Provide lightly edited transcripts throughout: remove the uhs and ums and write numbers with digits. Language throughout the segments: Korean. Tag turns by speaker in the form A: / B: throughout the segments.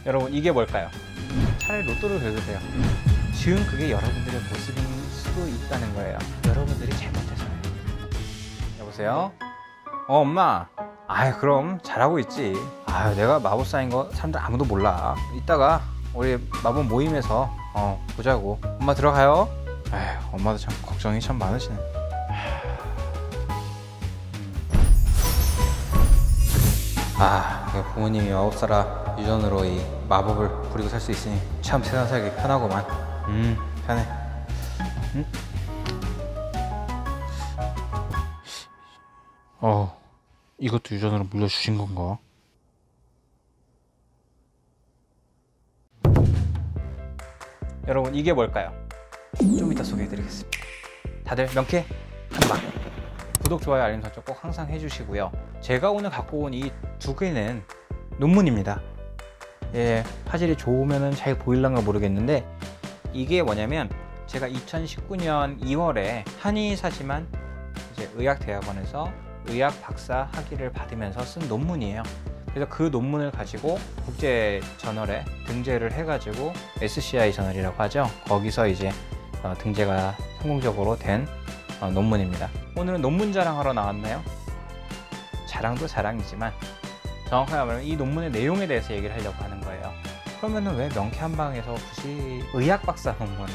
A: 여러분, 이게 뭘까요? 차라리 로또를 긁으세요. 지금 그게 여러분들의 모습일 수도 있다는 거예요. 여러분들이 잘못해서요. 여보세요? 엄마. 그럼 잘하고 있지. 내가 마법사인 거 사람들 아무도 몰라. 이따가 우리 마법 모임에서 보자고. 엄마 들어가요. 엄마도 참 걱정이 참 많으시네. 부모님이 마법사라 유전으로 이 마법을 부리고 살 수 있으니 참 세상 살기 편하구만. 편해. 이것도 유전으로 물려주신 건가? 여러분, 이게 뭘까요? 좀 이따 소개해드리겠습니다. 다들 명쾌 한방 구독, 좋아요, 알림 설정 꼭 항상 해주시고요. 제가 오늘 갖고 온 이 두 개는 논문입니다. 화질이 좋으면 잘 보일란가 모르겠는데, 이게 뭐냐면 제가 2019년 2월에 한의사지만 이제 의학대학원에서 의학 박사 학위를 받으면서 쓴 논문이에요. 그래서 그 논문을 가지고 국제 저널에 등재를 해가지고 SCI 저널이라고 하죠. 거기서 이제 등재가 성공적으로 된 논문입니다. 오늘은 논문 자랑하러 나왔나요? 자랑도 자랑이지만 정확하게 말하면 이 논문의 내용에 대해서 얘기를 하려고 하는 거예요. 그러면은 왜 명쾌한방에서 굳이 의학 박사 논문을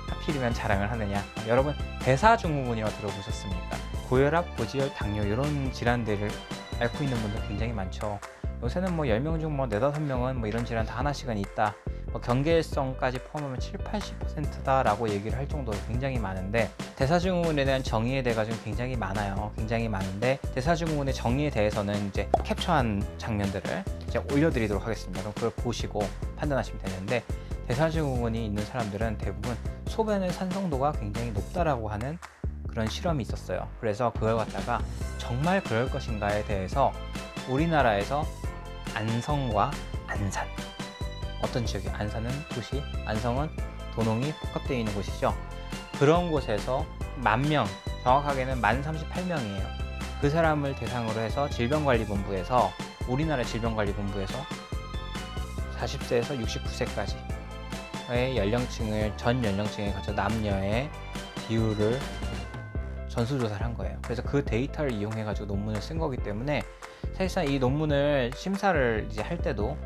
A: 하필이면 자랑을 하느냐? 여러분, 대사증후군이라고 들어보셨습니까? 고혈압, 고지혈, 당뇨 이런 질환들을 앓고 있는 분들 굉장히 많죠. 요새는 10명 중 4~5명은 이런 질환 다 하나씩은 있다. 경계성까지 포함하면 70~80%다 라고 얘기를 할 정도로 굉장히 많은데, 대사증후군에 대한 정의에 대해서 좀 굉장히 많아요. 굉장히 많은데, 대사증후군의 정의에 대해서는 이제 캡처한 장면들을 이제 올려드리도록 하겠습니다. 그럼 그걸 보시고 판단하시면 되는데, 대사증후군이 있는 사람들은 대부분 소변의 산성도가 굉장히 높다라고 하는 그런 실험이 있었어요. 그래서 그걸 갖다가 정말 그럴 것인가에 대해서 우리나라에서 안성과 안산, 어떤 지역이, 안산은 도시, 안성은 도농이 복합되어 있는 곳이죠. 그런 곳에서 10,000명, 정확하게는 1038명이에요. 그 사람을 대상으로 해서 질병관리본부에서, 우리나라 질병관리본부에서 40세에서 69세까지의 연령층을, 전 연령층에 거쳐 남녀의 비율을 전수조사를 한 거예요. 그래서 그 데이터를 이용해 가지고 논문을 쓴 거기 때문에, 사실상 이 논문을 심사를 이제 할 때도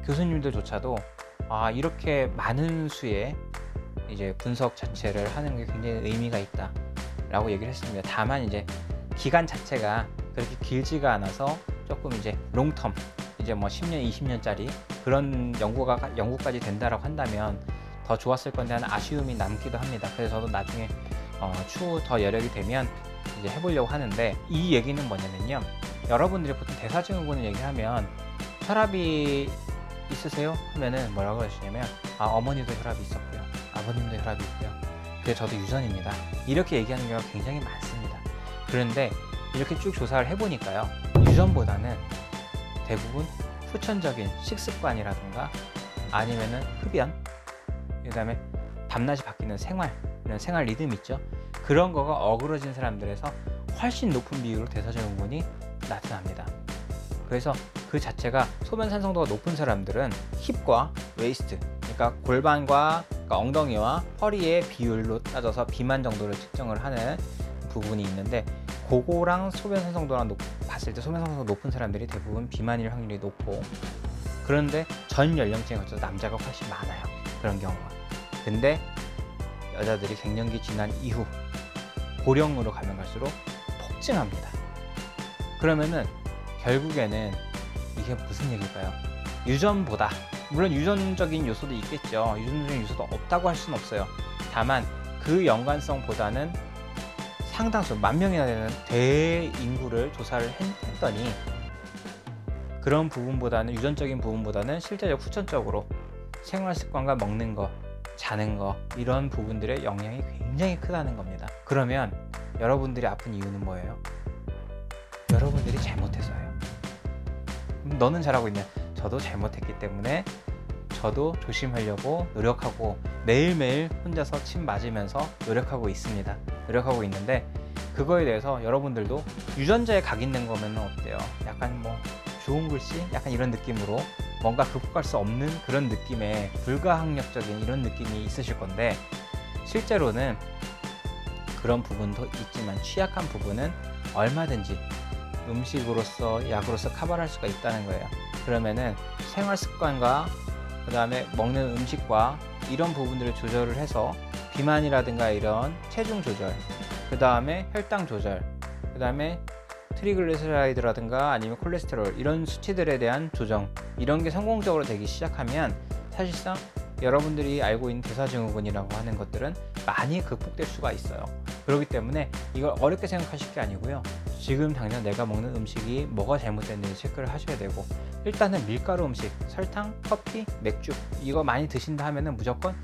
A: 교수님들조차도 이렇게 많은 수의 이제 분석 자체를 하는 게 굉장히 의미가 있다 라고 얘기를 했습니다. 다만 이제 기간 자체가 그렇게 길지가 않아서 조금 이제 롱텀, 이제 10년, 20년짜리 그런 연구까지 된다라고 한다면 더 좋았을 건데 하는 아쉬움이 남기도 합니다. 그래서 저도 나중에 추후 더 여력이 되면 이제 해보려고 하는데, 이 얘기는 뭐냐면요, 여러분들이 보통 대사증후군을 얘기하면 혈압이 있으세요? 하면은 뭐라고 하시냐면 어머니도 혈압이 있었고요, 아버님도 혈압이 있고요, 그게 저도 유전입니다, 이렇게 얘기하는 경우가 굉장히 많습니다. 그런데 이렇게 쭉 조사를 해보니까요, 유전보다는 대부분 후천적인 식습관이라든가 아니면은 흡연, 그 다음에 밤낮이 바뀌는 생활, 이런 생활 리듬 있죠. 그런 거가 어그러진 사람들에서 훨씬 높은 비율로 대사증후군이 나타납니다. 그래서 그 자체가 소변 산성도가 높은 사람들은 힙과 웨이스트, 그러니까 골반과 엉덩이와 허리의 비율로 따져서 비만 정도를 측정을 하는 부분이 있는데, 그거랑 소변 산성도랑 봤을 때 소변 산성도가 높은 사람들이 대부분 비만일 확률이 높고, 그런데 전 연령층에 걸쳐서 남자가 훨씬 많아요, 그런 경우가. 근데 여자들이 갱년기 지난 이후 고령으로 가면 갈수록 폭증합니다. 그러면은 결국에는 이게 무슨 얘기일까요? 유전보다, 물론 유전적인 요소도 있겠죠. 유전적인 요소도 없다고 할 수는 없어요. 다만 그 연관성보다는 상당수 10,000명이나 되는 대인구를 조사를 했더니, 그런 부분보다는, 유전적인 부분보다는 실제적 후천적으로 생활습관과 먹는 거, 자는 거, 이런 부분들의 영향이 굉장히 크다는 겁니다. 그러면 여러분들이 아픈 이유는 뭐예요? 여러분들이 잘못해서예요. 너는 잘하고 있냐? 저도 잘못했기 때문에 저도 조심하려고 노력하고 매일매일 혼자서 침 맞으면서 노력하고 있습니다. 노력하고 있는데, 그거에 대해서 여러분들도 유전자에 각 있는 거면 어때요? 약간 좋은 글씨? 약간 이런 느낌으로 뭔가 극복할 수 없는 그런 느낌의 불가항력적인 이런 느낌이 있으실 건데, 실제로는 그런 부분도 있지만 취약한 부분은 얼마든지 음식으로서 약으로서 커버할 수가 있다는 거예요. 그러면은 생활 습관과 그 다음에 먹는 음식과 이런 부분들을 조절을 해서 비만이라든가 이런 체중 조절, 그 다음에 혈당 조절, 그 다음에 트리글리세라이드라든가 아니면 콜레스테롤 이런 수치들에 대한 조정, 이런 게 성공적으로 되기 시작하면 사실상 여러분들이 알고 있는 대사증후군이라고 하는 것들은 많이 극복될 수가 있어요. 그렇기 때문에 이걸 어렵게 생각하실 게 아니고요, 지금 당장 내가 먹는 음식이 뭐가 잘못됐는지 체크를 하셔야 되고, 일단은 밀가루 음식, 설탕, 커피, 맥주 이거 많이 드신다 하면은 무조건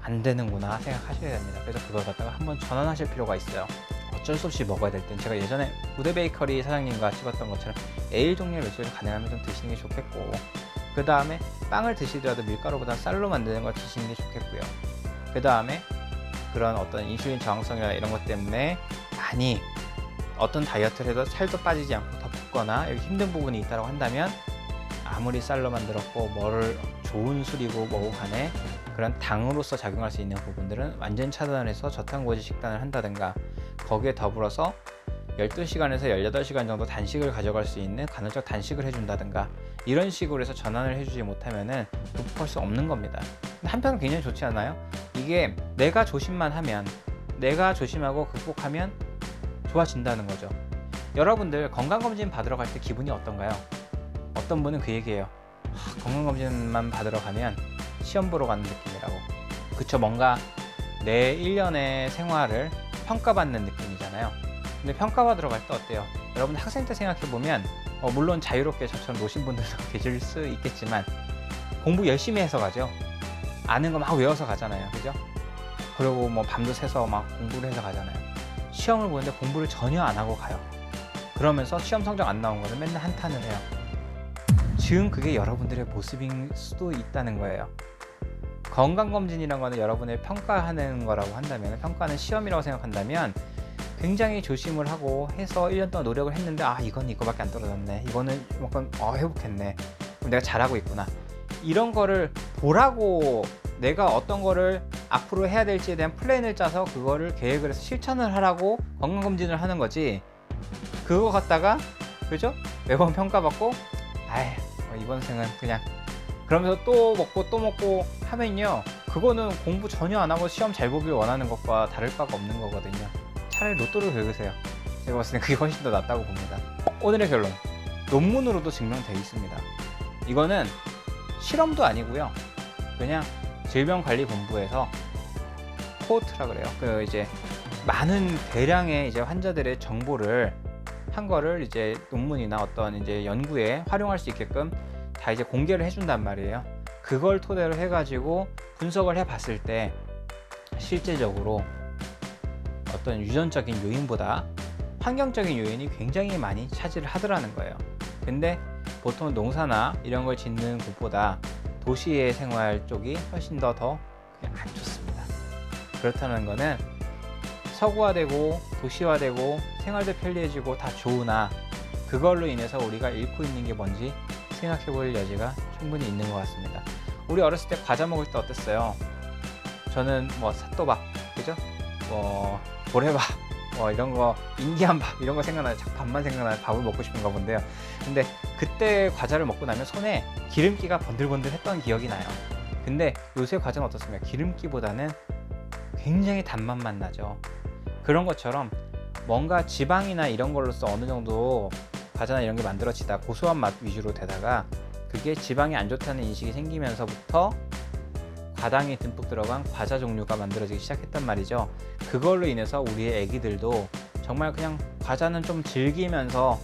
A: 안 되는구나 생각하셔야 됩니다. 그래서 그걸 갖다가 한번 전환하실 필요가 있어요. 어쩔 수 없이 먹어야 될 땐, 제가 예전에 우대 베이커리 사장님과 찍었던 것처럼 에일 종류의 맥주를 가능하면 좀 드시는 게 좋겠고, 그 다음에 빵을 드시더라도 밀가루보다 쌀로 만드는 걸 드시는 게 좋겠고요. 그 다음에 그런 어떤 인슐린 저항성이나 이런 것 때문에 많이 어떤 다이어트를 해도 살도 빠지지 않고 더 붓거나 이렇게 힘든 부분이 있다고 한다면, 아무리 쌀로 만들었고 뭐를 좋은 술이고 뭐고 간에 그런 당으로서 작용할 수 있는 부분들은 완전 차단을 해서 저탄고지 식단을 한다든가, 거기에 더불어서 12시간에서 18시간 정도 단식을 가져갈 수 있는 간헐적 단식을 해준다든가, 이런 식으로 해서 전환을 해주지 못하면은 극복할 수 없는 겁니다. 한편은 굉장히 좋지 않아요? 이게 내가 조심만 하면, 내가 조심하고 극복하면 좋아진다는 거죠. 여러분들 건강검진 받으러 갈 때 기분이 어떤가요? 어떤 분은 그 얘기예요. 건강검진만 받으러 가면 시험 보러 가는 느낌이라고. 그쵸, 뭔가 내 1년의 생활을 평가받는 느낌이잖아요. 근데 평가받으러 갈 때 어때요? 여러분 학생 때 생각해보면 물론 자유롭게 저처럼 노신 분들도 계실 수 있겠지만 공부 열심히 해서 가죠. 아는 거 막 외워서 가잖아요. 그죠? 그리고 뭐 밤도 새서 막 공부를 해서 가잖아요. 시험을 보는데 공부를 전혀 안 하고 가요. 그러면서 시험 성적 안 나온 거를 맨날 한탄을 해요. 지금 그게 여러분들의 모습일 수도 있다는 거예요. 건강검진이란 거는 여러분을 평가하는 거라고 한다면, 평가는 시험이라고 생각한다면 굉장히 조심을 하고 해서 1년 동안 노력을 했는데, 이건 이거밖에 안 떨어졌네, 이거는 이만큼 회복했네, 그럼 내가 잘하고 있구나, 이런 거를 보라고 내가 어떤 거를 앞으로 해야 될지에 대한 플랜을 짜서 그거를 계획을 해서 실천을 하라고 건강검진을 하는 거지, 그거 갖다가 그죠? 매번 평가받고 이번 생은 그냥 그러면서 또 먹고 하면요, 그거는 공부 전혀 안 하고 시험 잘 보길 원하는 것과 다를 바가 없는 거거든요. 차라리 로또를 긁으세요. 제가 봤을 때 그게 훨씬 더 낫다고 봅니다. 오늘의 결론, 논문으로도 증명되어 있습니다. 이거는 실험도 아니고요, 그냥 질병관리본부에서 코호트라 그래요. 이제 많은 대량의 이제 환자들의 정보를 한 거를 이제 논문이나 어떤 이제 연구에 활용할 수 있게끔 다 이제 공개를 해준단 말이에요. 그걸 토대로 해가지고 분석을 해봤을 때 실제적으로 어떤 유전적인 요인보다 환경적인 요인이 굉장히 많이 차지를 하더라는 거예요. 근데 보통 농사나 이런 걸 짓는 곳보다 도시의 생활 쪽이 훨씬 더 안 좋습니다. 그렇다는 거는 서구화되고 도시화되고 생활도 편리해지고 다 좋으나, 그걸로 인해서 우리가 잃고 있는 게 뭔지 생각해 볼 여지가 충분히 있는 것 같습니다. 우리 어렸을 때 과자 먹을 때 어땠어요? 저는 뭐 사또밥, 그죠? 보레밥, 이런 거, 인디안 밥 이런 거 생각나요. 자꾸 밥만 생각나요. 밥을 먹고 싶은가 본데요. 근데 그때 과자를 먹고 나면 손에 기름기가 번들번들 했던 기억이 나요. 근데 요새 과자는 어떻습니까? 기름기보다는 굉장히 단맛만 나죠. 그런 것처럼 뭔가 지방이나 이런 걸로써 어느 정도 과자나 이런 게 만들어지다 고소한 맛 위주로 되다가, 그게 지방이 안 좋다는 인식이 생기면서부터 과당이 듬뿍 들어간 과자 종류가 만들어지기 시작했단 말이죠. 그걸로 인해서 우리의 애기들도 정말 그냥 과자는 좀 즐기면서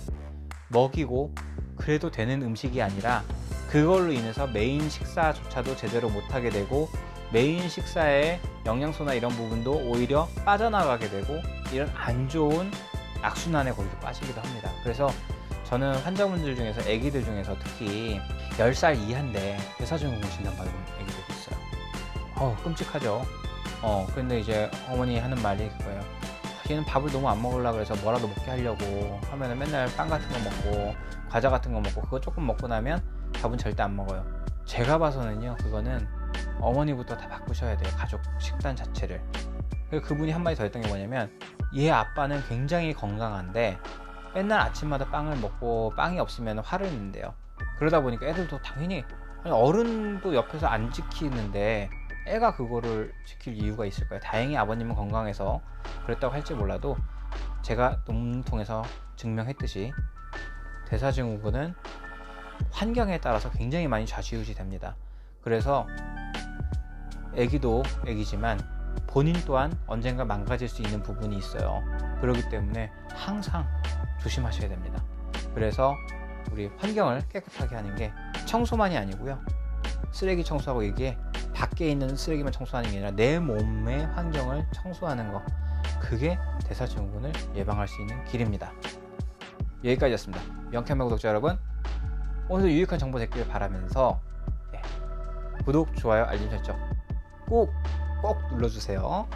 A: 먹이고 그래도 되는 음식이 아니라, 그걸로 인해서 메인 식사조차도 제대로 못하게 되고, 메인 식사의 영양소나 이런 부분도 오히려 빠져나가게 되고, 이런 안 좋은 악순환에 거기서 빠지기도 합니다. 그래서 저는 환자분들 중에서, 애기들 중에서 특히 10살 이하인데 대사증후군 진단받은 애기들이 있어요. 끔찍하죠. 근데 이제 어머니 하는 말이 그거예요. 얘는 밥을 너무 안 먹으려고 그래서 뭐라도 먹게 하려고 하면은 맨날 빵 같은 거 먹고 과자 같은 거 먹고, 그거 조금 먹고 나면 밥은 절대 안 먹어요. 제가 봐서는요, 그거는 어머니부터 다 바꾸셔야 돼요. 가족 식단 자체를. 그리고 그분이 한마디 더 했던 게 뭐냐면, 얘 아빠는 굉장히 건강한데 맨날 아침마다 빵을 먹고 빵이 없으면 화를 낸대요. 그러다 보니까 애들도 당연히, 아니, 어른도 옆에서 안 지키는데 애가 그거를 지킬 이유가 있을까요? 다행히 아버님은 건강해서 그랬다고 할지 몰라도 제가 논문 통해서 증명했듯이 대사증후군은 환경에 따라서 굉장히 많이 좌지우지 됩니다. 그래서 애기도 애기지만 본인 또한 언젠가 망가질 수 있는 부분이 있어요. 그렇기 때문에 항상 조심하셔야 됩니다. 그래서 우리 환경을 깨끗하게 하는 게 청소만이 아니고요, 쓰레기 청소하고, 이게 밖에 있는 쓰레기만 청소하는 게 아니라 내 몸의 환경을 청소하는 거, 그게 대사증후군을 예방할 수 있는 길입니다. 여기까지였습니다. 명쾌한 구독자 여러분, 오늘도 유익한 정보 됐길 바라면서 구독, 좋아요, 알림 설정 꼭 눌러주세요.